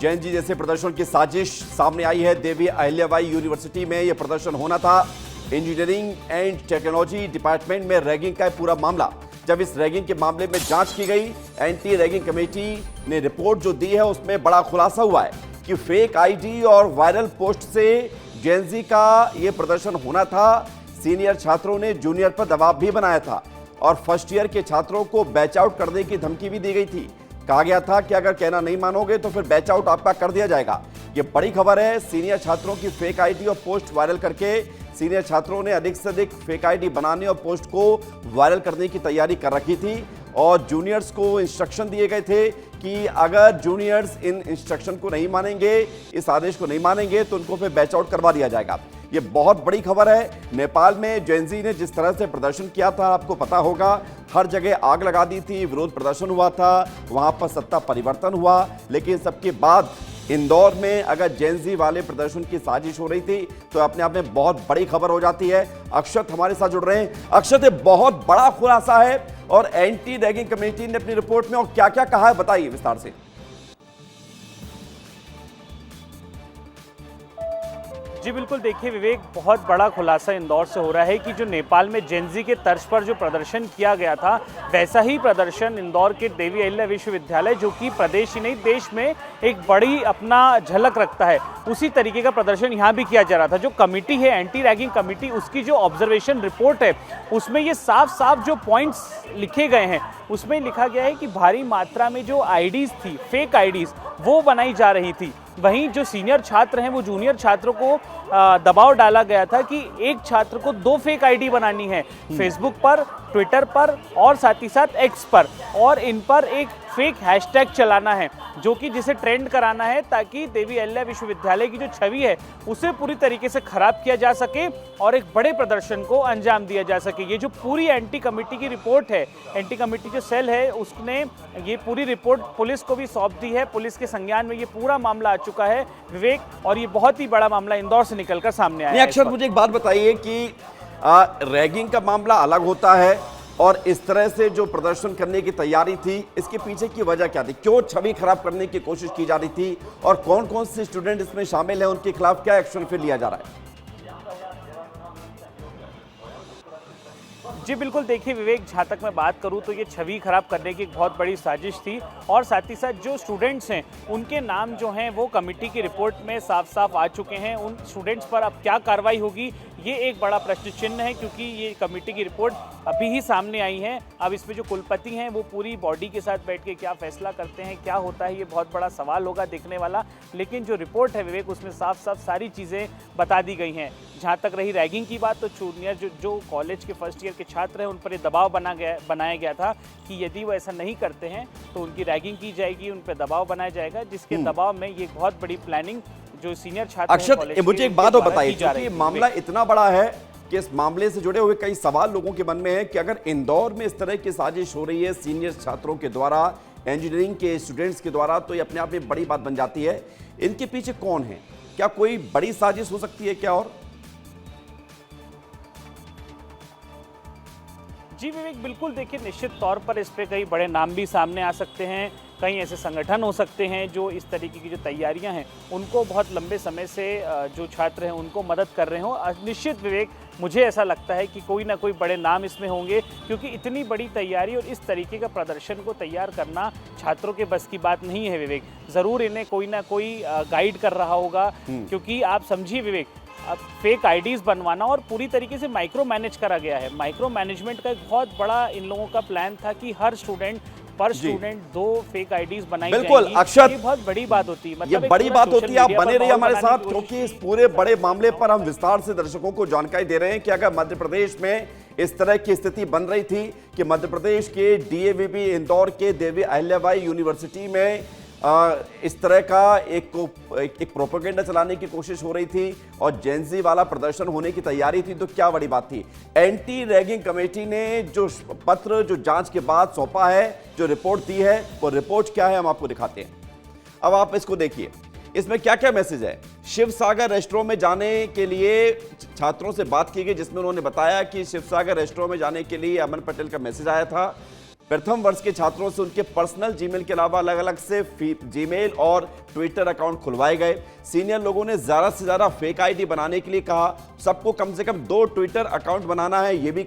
जैन जी जैसे प्रदर्शन की साजिश सामने आई है। देवी अहिल्याबाई यूनिवर्सिटी में यह प्रदर्शन होना था। इंजीनियरिंग एंड टेक्नोलॉजी डिपार्टमेंट में रैगिंग का पूरा मामला, जब इस रैगिंग के मामले में जांच की गई, एंटी रैगिंग कमेटी ने रिपोर्ट जो दी है उसमें बड़ा खुलासा हुआ है कि फेक आईडी और वायरल पोस्ट से जैन जी का यह प्रदर्शन होना था। सीनियर छात्रों ने जूनियर पर दबाव भी बनाया था और फर्स्ट ईयर के छात्रों को बैच आउट करने की धमकी भी दी गई थी। कहा गया था कि अगर कहना नहीं मानोगे तो फिर बैच आउट आपका कर दिया जाएगा। ये बड़ी खबर है। सीनियर छात्रों की फेक आईडी और पोस्ट वायरल करके सीनियर छात्रों ने अधिक से अधिक फेक आईडी बनाने और पोस्ट को वायरल करने की तैयारी कर रखी थी और जूनियर्स को इंस्ट्रक्शन दिए गए थे कि अगर जूनियर्स इन इंस्ट्रक्शन को नहीं मानेंगे, इस आदेश को नहीं मानेंगे तो उनको फिर बैच आउट करवा दिया जाएगा। ये बहुत बड़ी खबर है। नेपाल में जैन जी ने जिस तरह से प्रदर्शन किया था, आपको पता होगा, हर जगह आग लगा दी थी, विरोध प्रदर्शन हुआ था, वहां पर सत्ता परिवर्तन हुआ। लेकिन सबके बाद इंदौर में अगर जैन जी वाले प्रदर्शन की साजिश हो रही थी तो अपने आप में बहुत बड़ी खबर हो जाती है। अक्षत हमारे साथ जुड़ रहे हैं। अक्षत, बहुत बड़ा खुलासा है और एंटी रैगिंग कमेटी ने अपनी रिपोर्ट में और क्या क्या कहा है, बताइए विस्तार से। जी बिल्कुल, देखिए विवेक, बहुत बड़ा खुलासा इंदौर से हो रहा है कि जो नेपाल में जेन जी के तर्ज पर जो प्रदर्शन किया गया था, वैसा ही प्रदर्शन इंदौर के देवी अहिल्या विश्वविद्यालय, जो कि प्रदेश ही नहीं देश में एक बड़ी अपना झलक रखता है, उसी तरीके का प्रदर्शन यहाँ भी किया जा रहा था। जो कमेटी है एंटी रैगिंग कमेटी, उसकी जो ऑब्जर्वेशन रिपोर्ट है उसमें ये साफ साफ जो पॉइंट्स लिखे गए हैं उसमें लिखा गया है कि भारी मात्रा में जो आईडीज़ थी, फेक आईडीज़, वो बनाई जा रही थी। वहीं जो सीनियर छात्र हैं वो जूनियर छात्रों को दबाव डाला गया था कि एक छात्र को 2 फेक आईडी बनानी है, फेसबुक पर, ट्विटर पर और साथ ही साथ एक्स पर, और इन पर एक फेक हैशटैग चलाना है जो कि जिसे ट्रेंड कराना है ताकि देवी अहिल्या विश्वविद्यालय की जो छवि है उसे पूरी तरीके से खराब किया जा सके और एक बड़े प्रदर्शन को अंजाम दिया जा सके। ये जो पूरी एंटी कमेटी की रिपोर्ट है, एंटी कमेटी जो सेल है उसने ये पूरी रिपोर्ट पुलिस को भी सौंप दी है। पुलिस के संज्ञान में ये पूरा मामला आ चुका है विवेक, और ये बहुत ही बड़ा मामला इंदौर से निकलकर सामने आया है। अक्षर, मुझे एक बात बताइए कि रैगिंग का मामला अलग होता है और इस तरह से जो प्रदर्शन करने की तैयारी थी, इसके पीछे की वजह क्या थी? क्यों छवि खराब करने की कोशिश की जा रही थी और कौन कौन से स्टूडेंट इसमें शामिल हैं, उनके खिलाफ क्या एक्शन फिर लिया जा रहा है? जी बिल्कुल, देखिए विवेक, जहाँ तक मैं बात करूँ तो ये छवि खराब करने की एक बहुत बड़ी साजिश थी और साथ ही साथ जो स्टूडेंट्स हैं उनके नाम जो हैं वो कमेटी की रिपोर्ट में साफ साफ आ चुके हैं। उन स्टूडेंट्स पर अब क्या कार्रवाई होगी, ये एक बड़ा प्रश्न चिन्ह है, क्योंकि ये कमेटी की रिपोर्ट अभी ही सामने आई है। अब इसमें जो कुलपति हैं वो पूरी बॉडी के साथ बैठ के क्या फैसला करते हैं, क्या होता है, ये बहुत बड़ा सवाल होगा देखने वाला। लेकिन जो रिपोर्ट है विवेक, उसमें साफ साफ सारी चीज़ें बता दी गई हैं। जहाँ तक रही रैगिंग की बात, तो जूनियर जो कॉलेज के फर्स्ट ईयर के छात्र हैं उन पर ये दबाव बनाया गया था कि यदि वो ऐसा नहीं करते हैं तो उनकी रैगिंग की जाएगी, उन पर दबाव बनाया जाएगा, जिसके दबाव में ये बहुत बड़ी प्लानिंग जो सीनियर छात्र अक्षत, मुझे एक बात और बताइए, क्योंकि मामला इतना बड़ा है कि इस मामले से जुड़े हुए कई सवाल लोगों के मन में है कि अगर इंदौर में इस तरह की साजिश हो रही है सीनियर छात्रों के द्वारा, इंजीनियरिंग के स्टूडेंट्स के द्वारा, तो ये अपने आप में बड़ी बात बन जाती है। इनके पीछे कौन है? क्या कोई बड़ी साजिश हो सकती है क्या? और जी विवेक, बिल्कुल, देखिए निश्चित तौर पर इस पे कई बड़े नाम भी सामने आ सकते हैं, कई ऐसे संगठन हो सकते हैं जो इस तरीके की जो तैयारियां हैं उनको बहुत लंबे समय से जो छात्र हैं उनको मदद कर रहे हों। निश्चित विवेक, मुझे ऐसा लगता है कि कोई ना कोई बड़े नाम इसमें होंगे, क्योंकि इतनी बड़ी तैयारी और इस तरीके का प्रदर्शन को तैयार करना छात्रों के बस की बात नहीं है विवेक। ज़रूर इन्हें कोई ना कोई गाइड कर रहा होगा, क्योंकि आप समझिए विवेक, अब फेक आईडीज़ बनवाना और पूरी तरीके से माइक्रो मैनेज करा गया है। माइक्रो मैनेजमेंट का एक बहुत बड़ा इन लोगों का प्लान था कि हर स्टूडेंट पर स्टूडेंट 2 फेक आईडीज़ बनाई जाएंगी। बिल्कुल अक्षत, ये बहुत बड़ी बात होती है, मतलब ये बड़ी बात होती है। आप बने रहिए हमारे साथ, क्योंकि इस पूरे बड़े मामले पर हम विस्तार से दर्शकों को जानकारी दे रहे हैं कि अगर मध्य प्रदेश में इस तरह की स्थिति बन रही थी कि मध्य प्रदेश के डीएवीबी इंदौर के देवी अहिल्याबाई यूनिवर्सिटी में इस तरह का एक प्रोपेगेंडा चलाने की कोशिश हो रही थी और जैन जी वाला प्रदर्शन होने की तैयारी थी, तो क्या बड़ी बात थी? एंटी रैगिंग कमेटी ने जो पत्र जो जांच के बाद सौंपा है, जो रिपोर्ट दी है, वो रिपोर्ट क्या है हम आपको दिखाते हैं। अब आप इसको देखिए, इसमें क्या क्या मैसेज है। शिव सागर रेस्टोरेंट में जाने के लिए छात्रों से बात की गई, जिसमें उन्होंने बताया कि शिव सागर रेस्टोरेंट में जाने के लिए अमन पटेल का मैसेज आया था। प्रथम वर्ष के छात्रों से उनके पर्सनल जीमेल के अलावा अलग अलग से जीमेल और ट्विटर अकाउंट खुलवाए गए। सीनियर लोगों ने ज्यादा से ज्यादा फेक आईडी बनाने के लिए कहा। सबको कम से कम 2 ट्विटर अकाउंट बनाना है, ये भी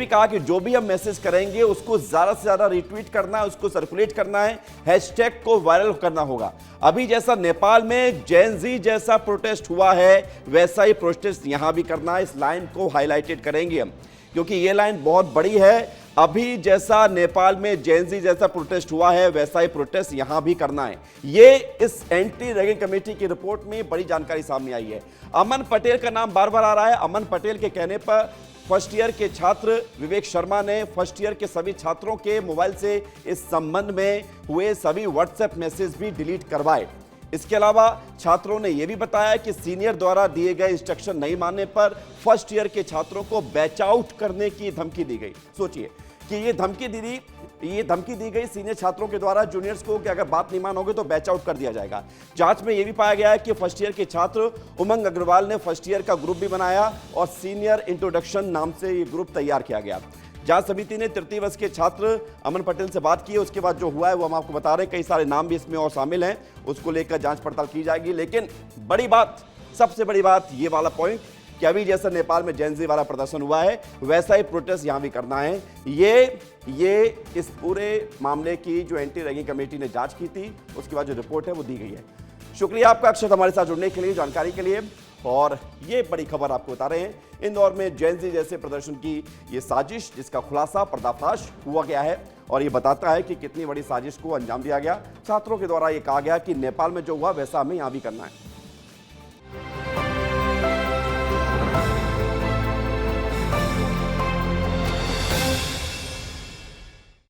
कहा कि जो भी हम मैसेज करेंगे उसको ज्यादा से ज्यादा रिट्वीट करना है, उसको सर्कुलेट करना है, हैशटैग को वायरल करना होगा। अभी जैसा नेपाल में जेन ज़ी जैसा प्रोटेस्ट हुआ है वैसा ही प्रोटेस्ट यहां भी करना है। इस लाइन को हाईलाइटेड करेंगे हम, क्योंकि ये लाइन बहुत बड़ी है। अभी जैसा नेपाल में जेन ज़ी जैसा प्रोटेस्ट हुआ है वैसा ही प्रोटेस्ट यहां भी करना है। ये इस एंटी रैगिंग कमेटी की रिपोर्ट में बड़ी जानकारी सामने आई है। अमन पटेल का नाम बार बार आ रहा है। अमन पटेल के कहने पर फर्स्ट ईयर के छात्र विवेक शर्मा ने फर्स्ट ईयर के सभी छात्रों के मोबाइल से इस संबंध में हुए सभी व्हाट्सएप मैसेज भी डिलीट करवाए। इसके अलावा छात्रों ने यह भी बताया कि सीनियर द्वारा दिए गए इंस्ट्रक्शन नहीं मानने पर फर्स्ट ईयर के छात्रों को बैच आउट करने की धमकी दी गई। सोचिए कि ये धमकी दी गई सीनियर छात्रों के द्वारा जूनियर्स को कि अगर बात नहीं मानोगे तो बैच आउट कर दिया जाएगा। जांच में यह भी पाया गया है कि फर्स्ट ईयर के छात्र उमंग अग्रवाल ने फर्स्ट ईयर का ग्रुप भी बनाया और सीनियर इंट्रोडक्शन नाम से ये ग्रुप तैयार किया गया। जांच समिति ने तृतीय वर्ष के छात्र अमन पटेल से बात की है। उसके बाद जो हुआ है वो हम आपको बता रहे हैं। कई सारे नाम भी इसमें और शामिल हैं, उसको लेकर जांच पड़ताल की जाएगी। लेकिन बड़ी बात, सबसे बड़ी बात ये वाला पॉइंट कि अभी जैसा नेपाल में जेन ज़ी वाला प्रदर्शन हुआ है वैसा ही प्रोटेस्ट यहां भी करना है। ये इस पूरे मामले की जो एंटी रैगिंग कमेटी ने जांच की थी उसके बाद जो रिपोर्ट है वो दी गई है। शुक्रिया आपका अक्षत हमारे साथ जुड़ने के लिए, जानकारी के लिए। और ये बड़ी खबर आपको बता रहे हैं, इंदौर में जेन ज़ी जैसे प्रदर्शन की ये साजिश जिसका खुलासा पर्दाफाश हुआ गया है और ये बताता है कि कितनी बड़ी साजिश को अंजाम दिया गया। छात्रों के द्वारा ये कहा गया कि नेपाल में जो हुआ वैसा हमें यहां भी करना है।